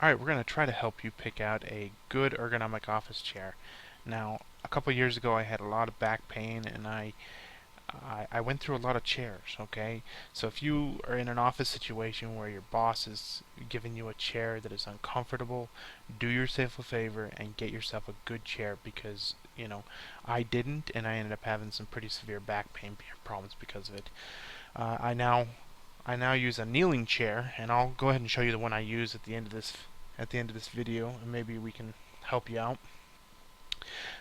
Alright, we're going to try to help you pick out a good ergonomic office chair. Now, a couple years ago I had a lot of back pain and I went through a lot of chairs, okay? So if you are in an office situation where your boss is giving you a chair that is uncomfortable, do yourself a favor and get yourself a good chair because, I didn't and I ended up having some pretty severe back pain problems because of it. I now use a kneeling chair, and I'll go ahead and show you the one I use at the end of this video, and maybe we can help you out.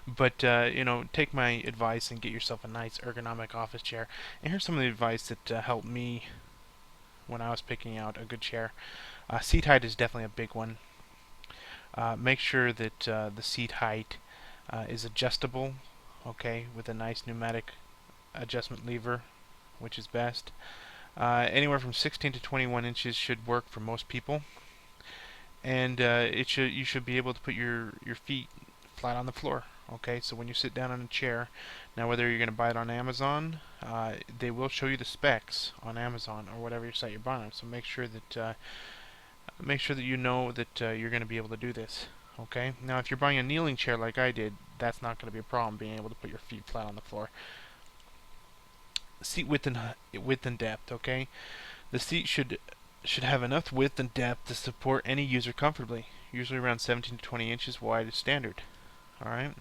But take my advice and get yourself a nice ergonomic office chair. And here's some of the advice that helped me when I was picking out a good chair. Seat height is definitely a big one. Make sure that the seat height is adjustable, okay, with a nice pneumatic adjustment lever, which is best. Anywhere from 16 to 21 inches should work for most people, and you should be able to put your feet flat on the floor. Okay, so when you sit down on a chair, now whether you're going to buy it on Amazon, they will show you the specs on Amazon or whatever site you're buying. So make sure that you know that you're going to be able to do this. Okay, now if you're buying a kneeling chair like I did, that's not going to be a problem being able to put your feet flat on the floor. Seat width and depth. Okay, the seat should have enough width and depth to support any user comfortably. Usually around 17 to 20 inches wide is standard. All right.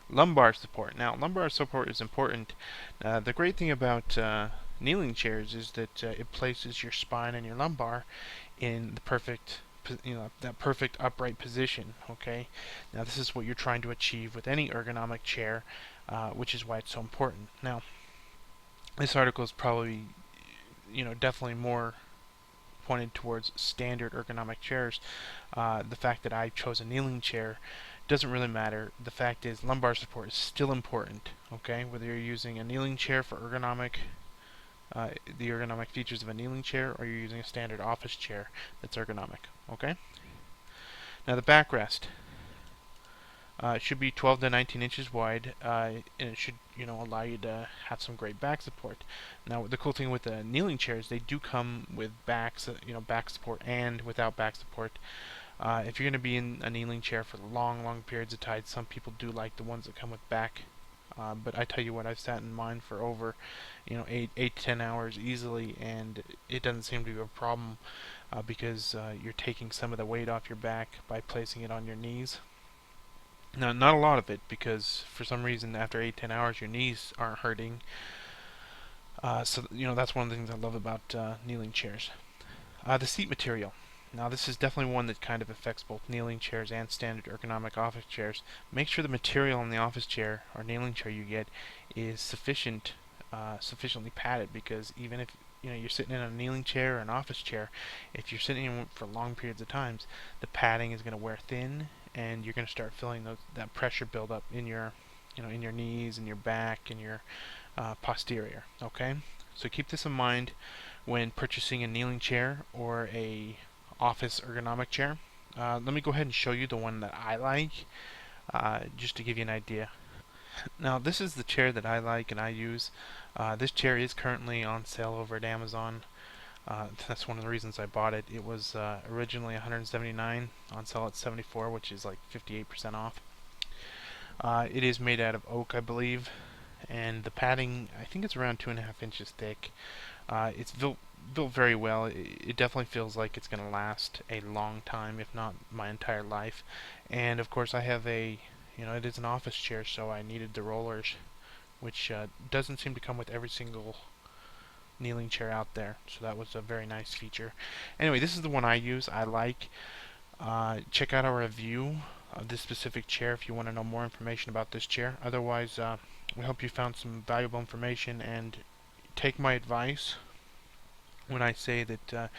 Lumbar support. Now, lumbar support is important. The great thing about kneeling chairs is that it places your spine and your lumbar in the perfect, that perfect upright position. Okay. Now, this is what you're trying to achieve with any ergonomic chair, which is why it's so important. Now, this article is probably, definitely more pointed towards standard ergonomic chairs. The fact that I chose a kneeling chair doesn't really matter. The fact is lumbar support is still important, okay? Whether you're using a kneeling chair for the ergonomic features of a kneeling chair, or you're using a standard office chair that's ergonomic, okay? Now the backrest. It should be 12 to 19 inches wide, and it should, allow you to have some great back support. Now, the cool thing with the kneeling chairs, they do come with back support and without back support. If you're going to be in a kneeling chair for long, long periods of time, some people do like the ones that come with back. But I tell you what, I've sat in mine for over, 8 to 10 hours easily, and it doesn't seem to be a problem because you're taking some of the weight off your back by placing it on your knees. Now, not a lot of it, because for some reason after 8-10 hours your knees aren't hurting. So that's one of the things I love about kneeling chairs. The seat material. Now this is definitely one that kind of affects both kneeling chairs and standard ergonomic office chairs. Make sure the material in the office chair or kneeling chair you get is sufficiently padded, because even if you're sitting in a kneeling chair or an office chair, if you're sitting in for long periods of times, the padding is going to wear thin, and you're going to start feeling that pressure build up in your in your knees and your back and your posterior. Okay, so keep this in mind when purchasing a kneeling chair or a office ergonomic chair. Let me go ahead and show you the one that I like, just to give you an idea. Now this is the chair that I like and I use. This chair is currently on sale over at Amazon. That's one of the reasons I bought it. It was originally $179, on sale at $74, which is like 58% off. It is made out of oak, I believe, and the padding, I think it's around 2.5 inches thick. It's built very well. It definitely feels like it's going to last a long time, if not my entire life. And of course I have it is an office chair, so I needed the rollers, which doesn't seem to come with every single kneeling chair out there, so that was a very nice feature. Anyway, this is the one I use, I like. Check out our review of this specific chair if you want to know more information about this chair. Otherwise, we hope you found some valuable information, and take my advice when I say that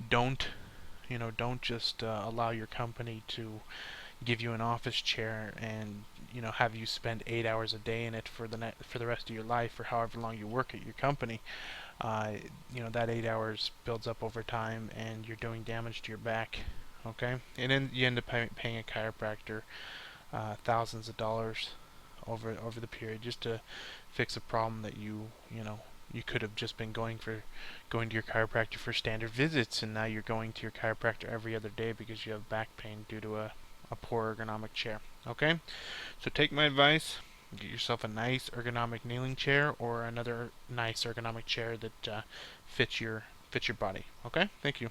don't just allow your company to give you an office chair and have you spend 8 hours a day in it for the rest of your life, or however long you work at your company. That 8 hours builds up over time, and you're doing damage to your back. Okay, and then you end up paying a chiropractor thousands of dollars over the period just to fix a problem that you You could have just been going to your chiropractor for standard visits, and now you're going to your chiropractor every other day because you have back pain due to a poor ergonomic chair. Okay? So take my advice. Get yourself a nice ergonomic kneeling chair or another nice ergonomic chair that fits your body. Okay? Thank you.